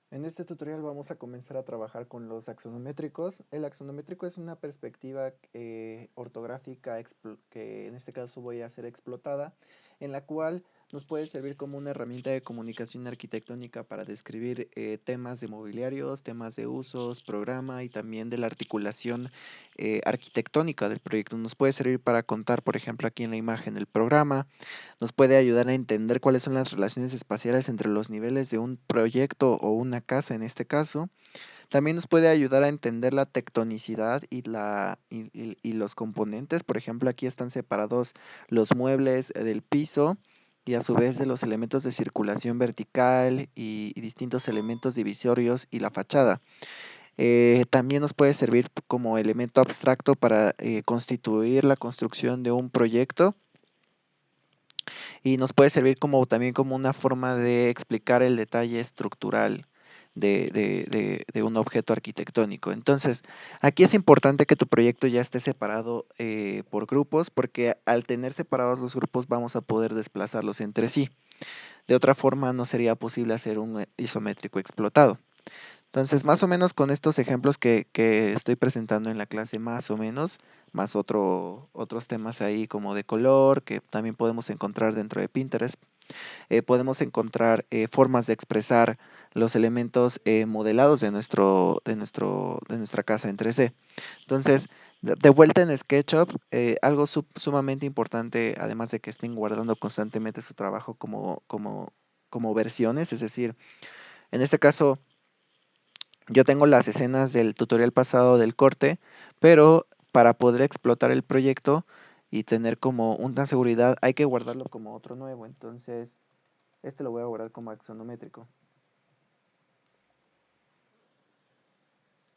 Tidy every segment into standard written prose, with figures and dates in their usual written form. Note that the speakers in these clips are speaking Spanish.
En este tutorial vamos a comenzar a trabajar con los axonométricos. El axonométrico es una perspectiva ortográfica que en este caso voy a hacer explotada, en la cual nos puede servir como una herramienta de comunicación arquitectónica para describir temas de mobiliarios, temas de usos, programa y también de la articulación arquitectónica del proyecto. Nos puede servir para contar, por ejemplo, aquí en la imagen el programa. Nos puede ayudar a entender cuáles son las relaciones espaciales entre los niveles de un proyecto o una casa en este caso. También nos puede ayudar a entender la tectonicidad y los componentes. Por ejemplo, aquí están separados los muebles del piso y a su vez de los elementos de circulación vertical y distintos elementos divisorios y la fachada. También nos puede servir como elemento abstracto para constituir la construcción de un proyecto y nos puede servir como también como una forma de explicar el detalle estructural de un objeto arquitectónico. Entonces, aquí es importante que tu proyecto ya esté separado por grupos, porque al tener separados los grupos vamos a poder desplazarlos entre sí. De otra forma, no sería posible hacer un isométrico explotado. Entonces, más o menos con estos ejemplos que estoy presentando en la clase, más o menos, más otros temas ahí como de color, que también podemos encontrar dentro de Pinterest, podemos encontrar formas de expresar los elementos modelados de nuestra casa en 3D. Entonces, de vuelta en SketchUp, algo sumamente importante, además de que estén guardando constantemente su trabajo como versiones, es decir, en este caso, yo tengo las escenas del tutorial pasado del corte, pero para poder explotar el proyecto y tener como una seguridad, hay que guardarlo como otro nuevo. Entonces, este lo voy a guardar como axonométrico.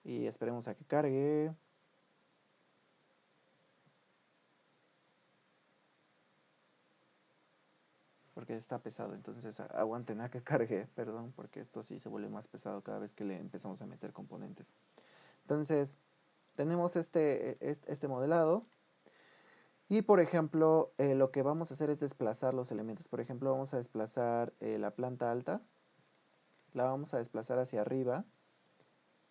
Y esperemos a que cargue. Porque está pesado, entonces aguanten a que cargue, perdón, porque esto sí se vuelve más pesado cada vez que le empezamos a meter componentes. Entonces, tenemos este modelado. Y por ejemplo, lo que vamos a hacer es desplazar los elementos. Por ejemplo, vamos a desplazar la planta alta, la vamos a desplazar hacia arriba.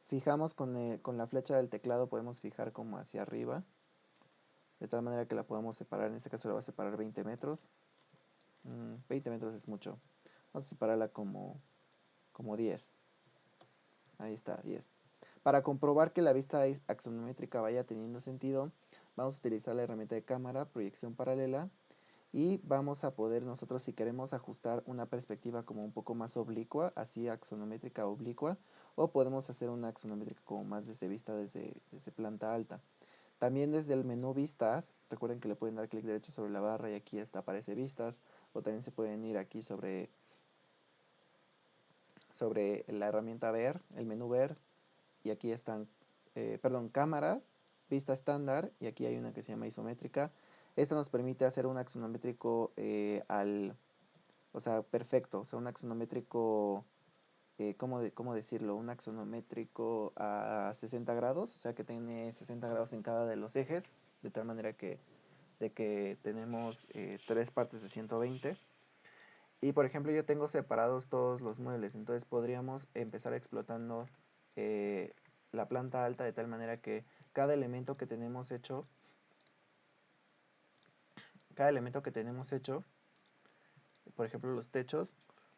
Fijamos con la flecha del teclado, podemos fijar como hacia arriba, de tal manera que la podamos separar. En este caso la voy a separar 20 metros. 20 metros es mucho. Vamos a separarla como 10. Ahí está, 10. Para comprobar que la vista axonométrica vaya teniendo sentido, vamos a utilizar la herramienta de cámara, proyección paralela, y vamos a poder nosotros, si queremos ajustar una perspectiva como un poco más oblicua, así axonométrica oblicua, o podemos hacer una axonométrica como más desde vista desde planta alta. También desde el menú vistas, recuerden que le pueden dar clic derecho sobre la barra y aquí está, aparece vistas, o también se pueden ir aquí sobre la herramienta ver, el menú ver, y aquí están, perdón, cámara, vista estándar, y aquí hay una que se llama isométrica. Esta nos permite hacer un axonométrico o sea, perfecto, o sea, un axonométrico, ¿cómo decirlo? Un axonométrico a 60 grados, o sea, que tiene 60 grados en cada de los ejes, de tal manera de que tenemos tres partes de 120. Y por ejemplo, yo tengo separados todos los muebles, entonces podríamos empezar explotando eh, la planta alta de tal manera que cada elemento que tenemos hecho, cada elemento que tenemos hecho, por ejemplo los techos,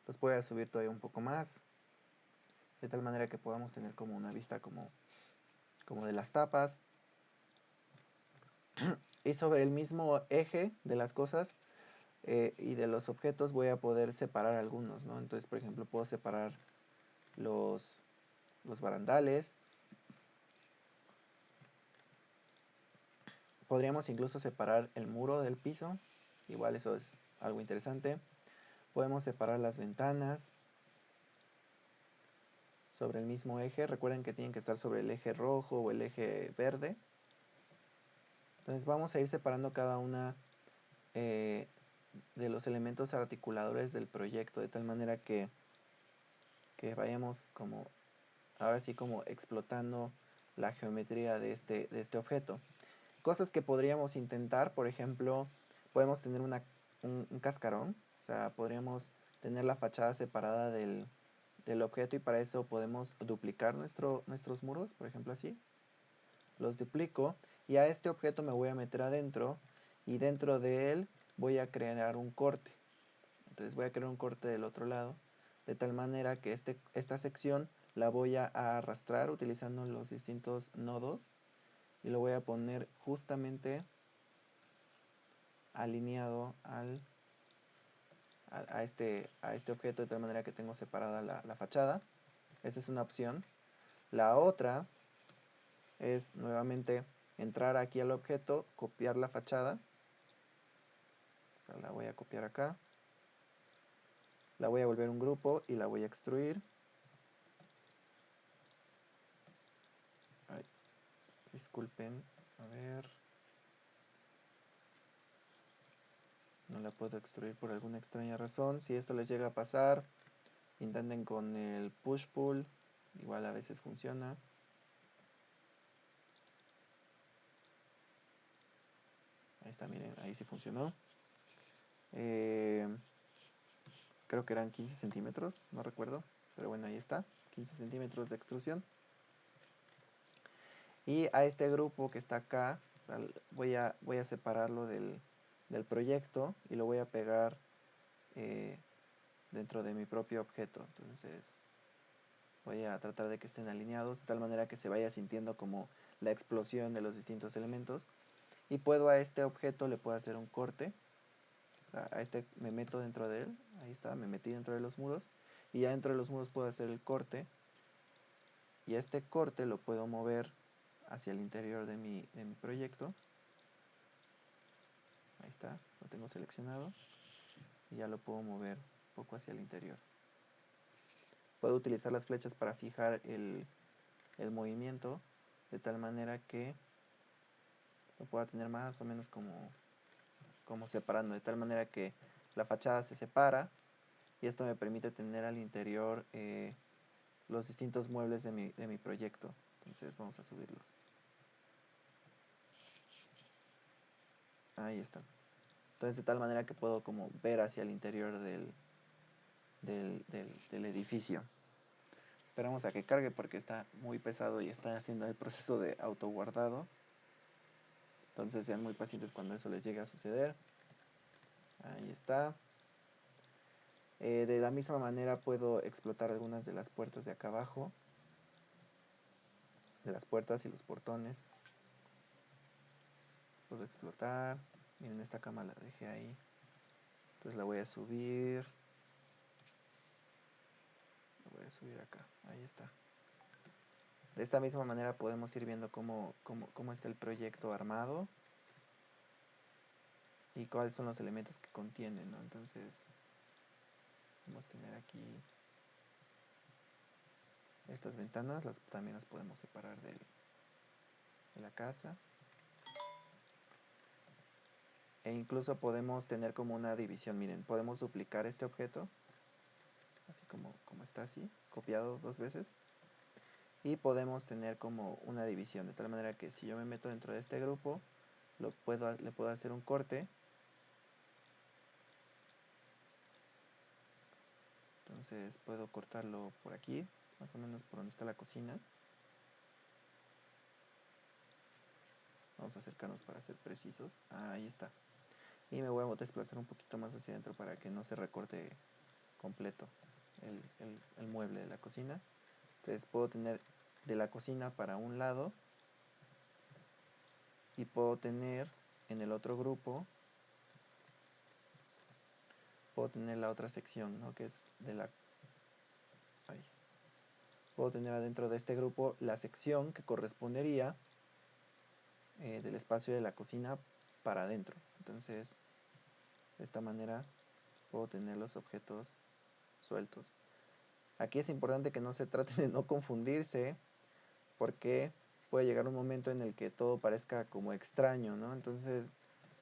los pueda subir todavía un poco más, de tal manera que podamos tener como una vista como de las tapas. Y sobre el mismo eje de las cosas y de los objetos voy a poder separar algunos, ¿no? Entonces, por ejemplo, puedo separar los, los barandales. Podríamos incluso separar el muro del piso, igual eso es algo interesante. Podemos separar las ventanas sobre el mismo eje. Recuerden que tienen que estar sobre el eje rojo o el eje verde. Entonces vamos a ir separando cada una eh, de los elementos articuladores del proyecto de tal manera que vayamos como, ahora sí como explotando la geometría de este objeto. Cosas que podríamos intentar, por ejemplo, podemos tener un cascarón, o sea, podríamos tener la fachada separada del objeto, y para eso podemos duplicar nuestros muros, por ejemplo así. Los duplico y a este objeto me voy a meter adentro, y dentro de él voy a crear un corte. Entonces voy a crear un corte del otro lado, de tal manera que esta sección la voy a arrastrar utilizando los distintos nodos, y lo voy a poner justamente alineado a este objeto, de tal manera que tengo separada la fachada. Esa es una opción. La otra es nuevamente entrar aquí al objeto, copiar la fachada. La voy a copiar acá. La voy a volver un grupo y la voy a extruir. Ay, disculpen, a ver. No la puedo extruir por alguna extraña razón. Si esto les llega a pasar, intenten con el push-pull. Igual a veces funciona. Ahí está, miren, ahí sí funcionó. Creo que eran 15 centímetros, no recuerdo. Pero bueno, ahí está, 15 centímetros de extrusión. Y a este grupo que está acá, voy a separarlo del proyecto, y lo voy a pegar dentro de mi propio objeto. Entonces voy a tratar de que estén alineados, de tal manera que se vaya sintiendo como la explosión de los distintos elementos. Y puedo a este objeto le puedo hacer un corte. O sea, a este me meto dentro de él. Ahí está, me metí dentro de los muros. Y ya dentro de los muros puedo hacer el corte. Y este corte lo puedo mover hacia el interior de mi proyecto. Ahí está, lo tengo seleccionado. Y ya lo puedo mover un poco hacia el interior. Puedo utilizar las flechas para fijar el movimiento, de tal manera que lo pueda tener más o menos como separando, de tal manera que la fachada se separa, y esto me permite tener al interior los distintos muebles de mi proyecto. Entonces vamos a subirlos. Ahí están. Entonces de tal manera que puedo como ver hacia el interior del edificio. Esperamos a que cargue porque está muy pesado y está haciendo el proceso de autoguardado. Entonces sean muy pacientes cuando eso les llegue a suceder. Ahí está. De la misma manera puedo explotar algunas de las puertas de acá abajo. De las puertas y los portones. Puedo explotar. Miren, esta cama la dejé ahí. Entonces la voy a subir. La voy a subir acá. Ahí está. De esta misma manera podemos ir viendo cómo está el proyecto armado y cuáles son los elementos que contienen, ¿no? Entonces vamos a tener aquí estas ventanas, también las podemos separar de la casa. E incluso podemos tener como una división. Miren, podemos duplicar este objeto, así como está así, copiado 2 veces. Y podemos tener como una división, de tal manera que si yo me meto dentro de este grupo, le puedo hacer un corte. Entonces puedo cortarlo por aquí, más o menos por donde está la cocina. Vamos a acercarnos para ser precisos. Ahí está. Y me voy a desplazar un poquito más hacia adentro para que no se recorte completo el mueble de la cocina. Entonces puedo tener de la cocina para un lado, y puedo tener en el otro grupo, puedo tener la otra sección, ¿no? Que es de la... Ahí. Puedo tener adentro de este grupo la sección que correspondería del espacio de la cocina para adentro. Entonces, de esta manera puedo tener los objetos sueltos. Aquí es importante que no se trate de no confundirse, porque puede llegar un momento en el que todo parezca como extraño, ¿no? Entonces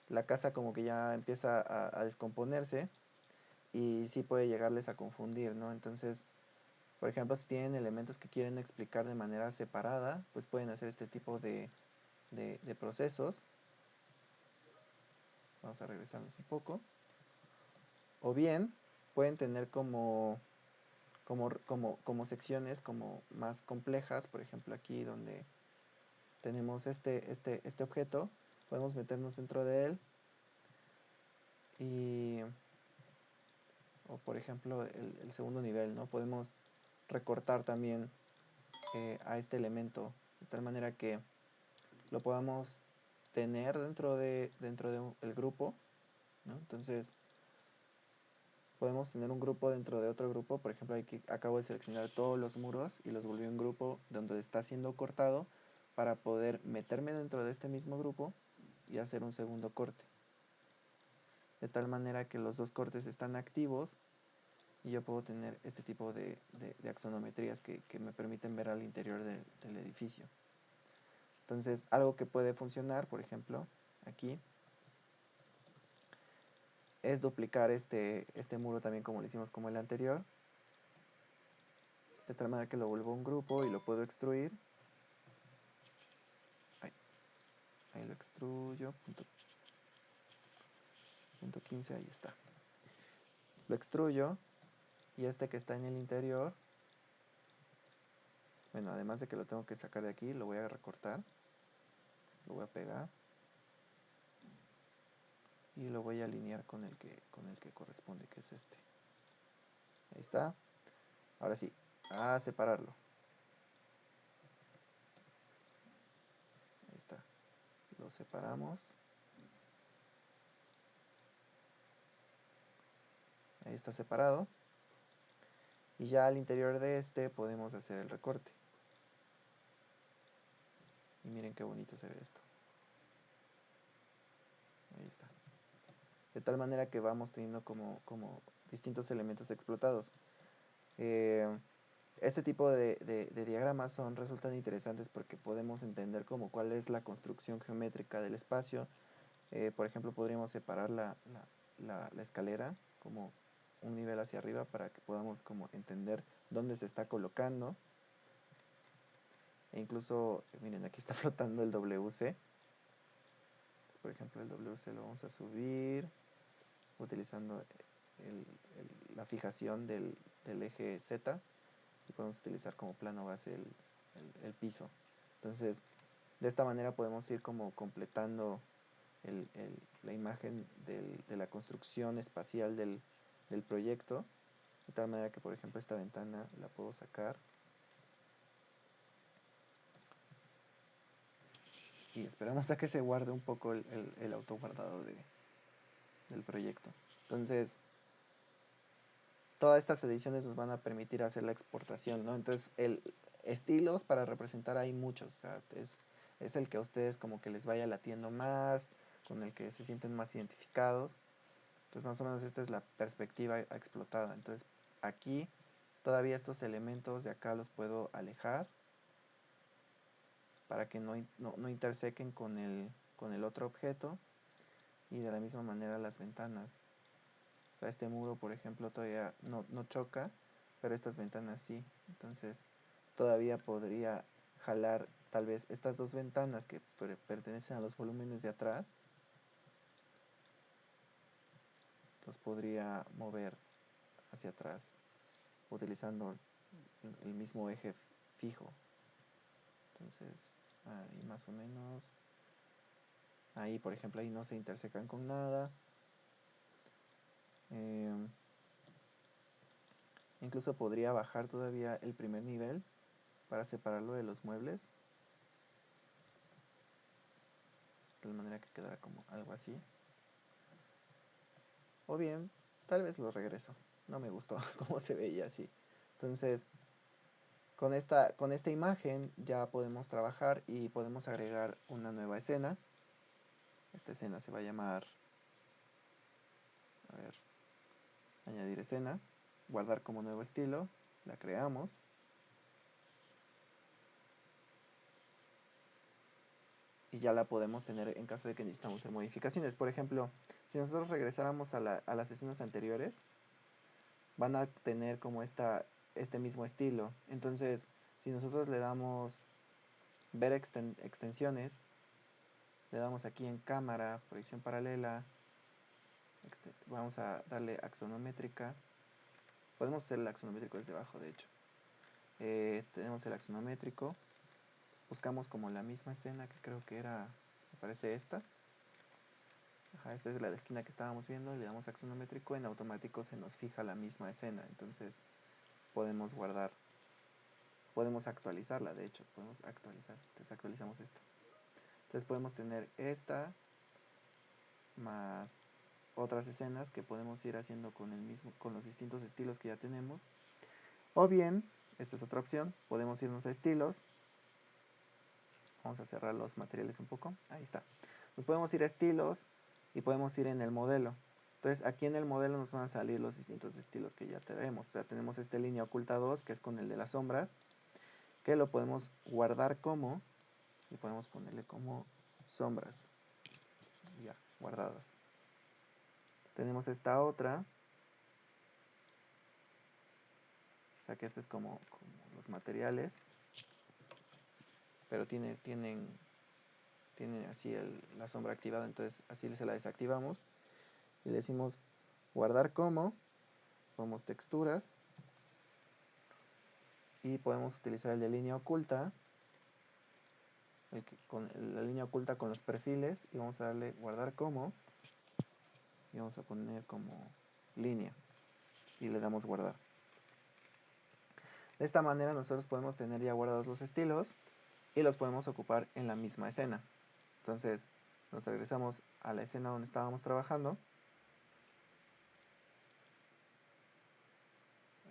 la casa como que ya empieza a descomponerse, y sí puede llegarles a confundir, ¿no? Entonces, por ejemplo, si tienen elementos que quieren explicar de manera separada, pues pueden hacer este tipo de procesos. Vamos a regresarnos un poco. O bien pueden tener como como secciones como más complejas. Por ejemplo, aquí donde tenemos este objeto, podemos meternos dentro de él y, o por ejemplo, el segundo nivel, ¿no? Podemos recortar también a este elemento de tal manera que lo podamos tener dentro de el grupo, ¿no? Entonces podemos tener un grupo dentro de otro grupo. Por ejemplo, aquí acabo de seleccionar todos los muros y los volví un grupo donde está siendo cortado para poder meterme dentro de este mismo grupo y hacer un segundo corte, de tal manera que los dos cortes están activos y yo puedo tener este tipo de axonometrías que me permiten ver al interior del edificio. Entonces, algo que puede funcionar, por ejemplo, aquí, es duplicar este muro también como lo hicimos como el anterior, de tal manera que lo vuelvo un grupo y lo puedo extruir. Ahí lo extruyo, punto 15, ahí está. Lo extruyo y este que está en el interior, bueno, además de que lo tengo que sacar de aquí, lo voy a recortar, lo voy a pegar y lo voy a alinear con el que corresponde, que es este. Ahí está. Ahora sí, a separarlo. Ahí está. Lo separamos. Ahí está separado. Y ya al interior de este podemos hacer el recorte. Y miren qué bonito se ve esto. Ahí está. De tal manera que vamos teniendo como distintos elementos explotados. Este tipo de diagramas resultan interesantes porque podemos entender como cuál es la construcción geométrica del espacio. Por ejemplo, podríamos separar la escalera como un nivel hacia arriba para que podamos como entender dónde se está colocando. E incluso, miren, aquí está flotando el WC. Por ejemplo, el WC lo vamos a subir utilizando la fijación del eje Z y podemos utilizar como plano base el piso. Entonces, de esta manera podemos ir como completando la imagen de la construcción espacial del proyecto, de tal manera que, por ejemplo, esta ventana la puedo sacar y esperamos a que se guarde un poco el autoguardado del proyecto. Entonces, todas estas ediciones nos van a permitir hacer la exportación, ¿no? Entonces, estilos para representar hay muchos, o sea, es el que a ustedes como que les vaya latiendo más, con el que se sienten más identificados. Entonces, más o menos esta es la perspectiva explotada. Entonces, aquí todavía estos elementos de acá los puedo alejar para que no intersequen con el otro objeto, y de la misma manera las ventanas. O sea, este muro, por ejemplo, todavía no choca, pero estas ventanas sí. Entonces, todavía podría jalar tal vez estas dos ventanas que pertenecen a los volúmenes de atrás, los podría mover hacia atrás utilizando el mismo eje fijo. Entonces, ahí más o menos, ahí por ejemplo, ahí no se intersecan con nada. Incluso podría bajar todavía el primer nivel para separarlo de los muebles, de tal manera que quedara como algo así. O bien, tal vez lo regreso. No me gustó cómo se veía así. Entonces, con esta imagen ya podemos trabajar y podemos agregar una nueva escena. Esta escena se va a llamar, a ver, añadir escena, guardar como nuevo estilo, la creamos. Y ya la podemos tener en caso de que necesitamos hacer modificaciones. Por ejemplo, si nosotros regresáramos a las escenas anteriores, van a tener como este mismo estilo. Entonces, si nosotros le damos ver extensiones, le damos aquí en cámara, proyección paralela, vamos a darle axonométrica Podemos hacer el axonométrico desde abajo, de hecho. Tenemos el axonométrico. Buscamos como la misma escena que creo que era, me parece esta. Ajá, esta es la esquina que estábamos viendo. Le damos axonométrico, en automático se nos fija la misma escena. Entonces podemos guardar, podemos actualizarla, de hecho, podemos actualizar. Entonces actualizamos esta. Entonces podemos tener esta más otras escenas que podemos ir haciendo con el mismo, con los distintos estilos que ya tenemos. O bien, esta es otra opción, podemos irnos a estilos. Vamos a cerrar los materiales un poco. Ahí está. Nos podemos ir a estilos y podemos ir en el modelo. Entonces aquí en el modelo nos van a salir los distintos estilos que ya tenemos. O sea, tenemos esta línea oculta 2, que es con el de las sombras, que lo podemos guardar como, y podemos ponerle como sombras. Ya, guardadas. Tenemos esta otra. O sea que este es como los materiales. Pero tienen así la sombra activada. Entonces así se la desactivamos. Y le decimos guardar como. Ponemos texturas. Y podemos utilizar el de línea oculta. Con la línea oculta con los perfiles. Y vamos a darle guardar como. Y vamos a poner como línea. Y le damos guardar. De esta manera nosotros podemos tener ya guardados los estilos. Y los podemos ocupar en la misma escena. Entonces nos regresamos a la escena donde estábamos trabajando.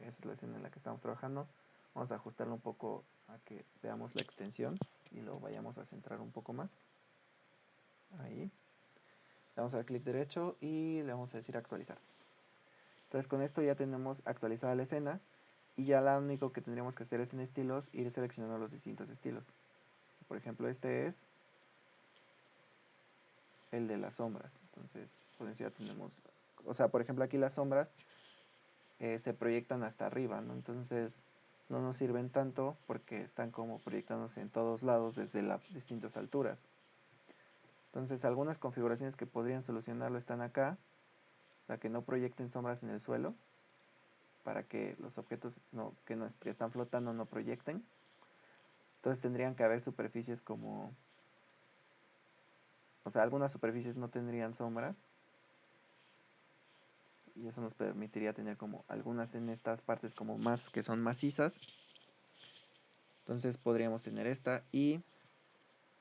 Esa es la escena en la que estamos trabajando. Vamos a ajustarlo un poco a que veamos la extensión y lo vayamos a centrar un poco más. Ahí. Le vamos a dar clic derecho y le vamos a decir actualizar. Entonces con esto ya tenemos actualizada la escena y ya lo único que tendríamos que hacer es en estilos ir seleccionando los distintos estilos. Por ejemplo, este es el de las sombras. Entonces, por eso ya tenemos, o sea, por ejemplo aquí las sombras se proyectan hasta arriba, ¿no? Entonces no nos sirven tanto porque están como proyectándose en todos lados desde las distintas alturas. Entonces algunas configuraciones que podrían solucionarlo están acá, o sea que no proyecten sombras en el suelo para que los objetos que están flotando no proyecten. Entonces tendrían que haber superficies como, o sea, algunas superficies no tendrían sombras y eso nos permitiría tener como algunas en estas partes como más que son macizas. Entonces podríamos tener esta y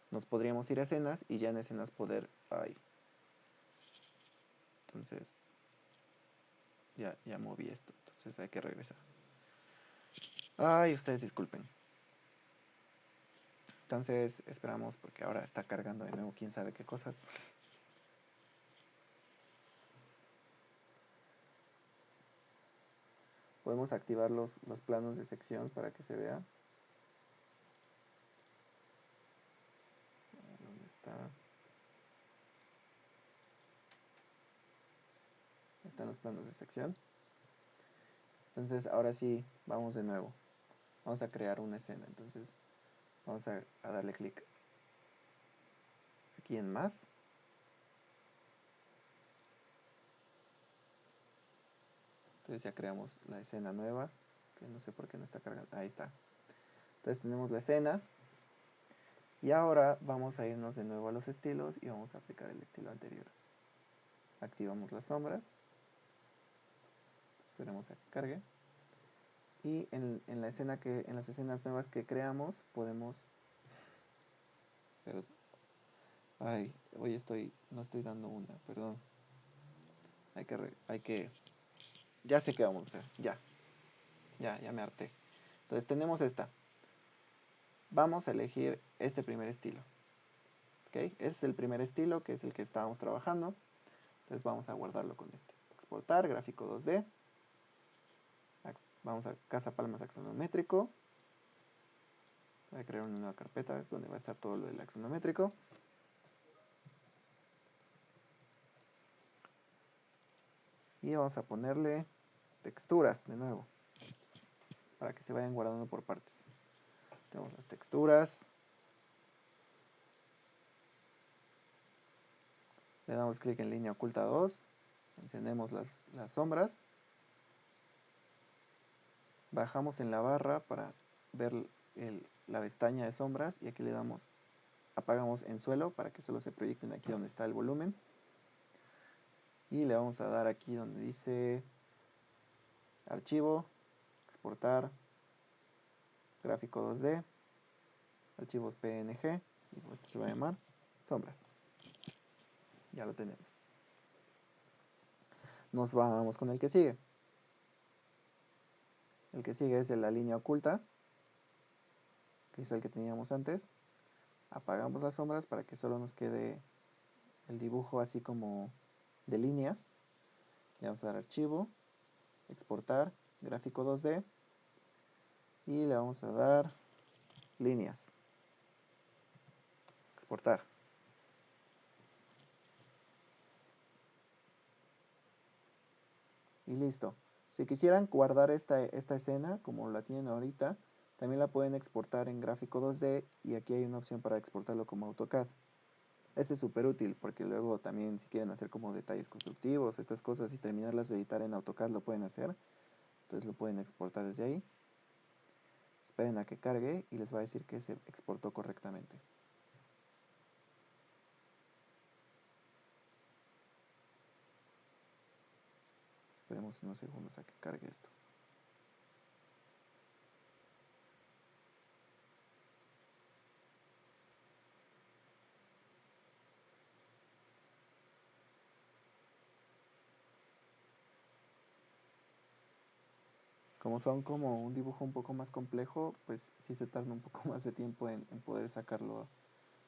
nos podríamos ir a escenas y ya en escenas poder... Ay. Entonces ya moví esto, entonces hay que regresar. Ay, ustedes disculpen. Entonces esperamos porque ahora está cargando de nuevo quién sabe qué cosas. Podemos activar los planos de sección para que se vea. ¿Dónde está? Están los planos de sección. Entonces ahora sí, vamos de nuevo. Vamos a crear una escena. Entonces vamos a darle clic aquí en más. Entonces ya creamos la escena nueva, que no sé por qué no está cargando. Ahí está. Entonces tenemos la escena. Y ahora vamos a irnos de nuevo a los estilos y vamos a aplicar el estilo anterior. Activamos las sombras. Esperemos a que cargue. Y en las escenas nuevas que creamos podemos... Pero, ay, hoy no estoy dando una, perdón. Hay que... Ya sé qué vamos a hacer, ya me harté. Entonces tenemos esta. Vamos a elegir este primer estilo. ¿Ok? Este es el primer estilo, que es el que estábamos trabajando. Entonces vamos a guardarlo con este. Exportar, gráfico 2D. Vamos a Casa Palmas Axonométrico. Voy a crear una nueva carpeta donde va a estar todo lo del axonométrico. Y vamos a ponerle texturas de nuevo, para que se vayan guardando por partes. Tenemos las texturas. Le damos clic en línea oculta 2. Encendemos las sombras. Bajamos en la barra para ver la pestaña de sombras y aquí le damos, apagamos en suelo para que solo se proyecten aquí donde está el volumen. Y le vamos a dar aquí donde dice archivo, exportar, gráfico 2D, archivos PNG, y pues se va a llamar sombras. Ya lo tenemos. Nos vamos con el que sigue. El que sigue es de la línea oculta, que es el que teníamos antes. Apagamos las sombras para que solo nos quede el dibujo así como de líneas. Le vamos a dar archivo, exportar, gráfico 2D y le vamos a dar líneas, exportar. Y listo. Si quisieran guardar esta escena como la tienen ahorita, también la pueden exportar en gráfico 2D y aquí hay una opción para exportarlo como AutoCAD. Este es súper útil porque luego también si quieren hacer como detalles constructivos, estas cosas y terminarlas de editar en AutoCAD lo pueden hacer. Entonces lo pueden exportar desde ahí. Esperen a que cargue y les va a decir que se exportó correctamente. Esperemos unos segundos a que cargue esto. Como son como un dibujo un poco más complejo, pues sí se tarda un poco más de tiempo en poder sacarlo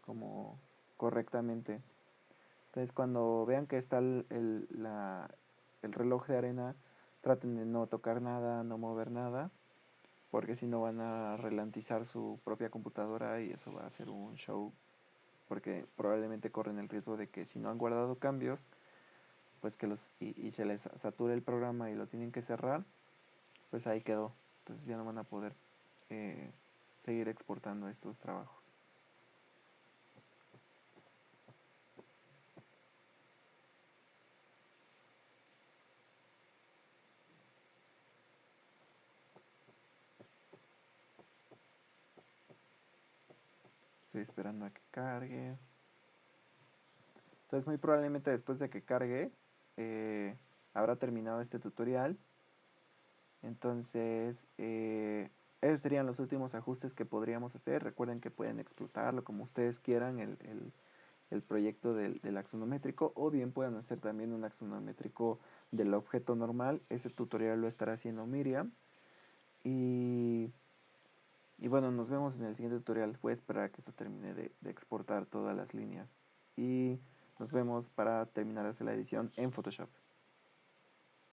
como correctamente. Entonces cuando vean que está el reloj de arena, traten de no tocar nada, no mover nada, porque si no van a ralentizar su propia computadora y eso va a ser un show, porque probablemente corren el riesgo de que si no han guardado cambios, pues que y se les sature el programa y lo tienen que cerrar, pues ahí quedó. Entonces ya no van a poder eh, seguir exportando estos trabajos. Estoy esperando a que cargue. Entonces muy probablemente después de que cargue habrá terminado este tutorial. Entonces esos serían los últimos ajustes que podríamos hacer. Recuerden que pueden explotarlo como ustedes quieran el proyecto del axonométrico o bien pueden hacer también un axonométrico del objeto normal. Ese tutorial lo estará haciendo Miriam. Y, y bueno, nos vemos en el siguiente tutorial. Voy a esperar a que esto termine de exportar todas las líneas. Y nos vemos para terminar de hacer la edición en Photoshop.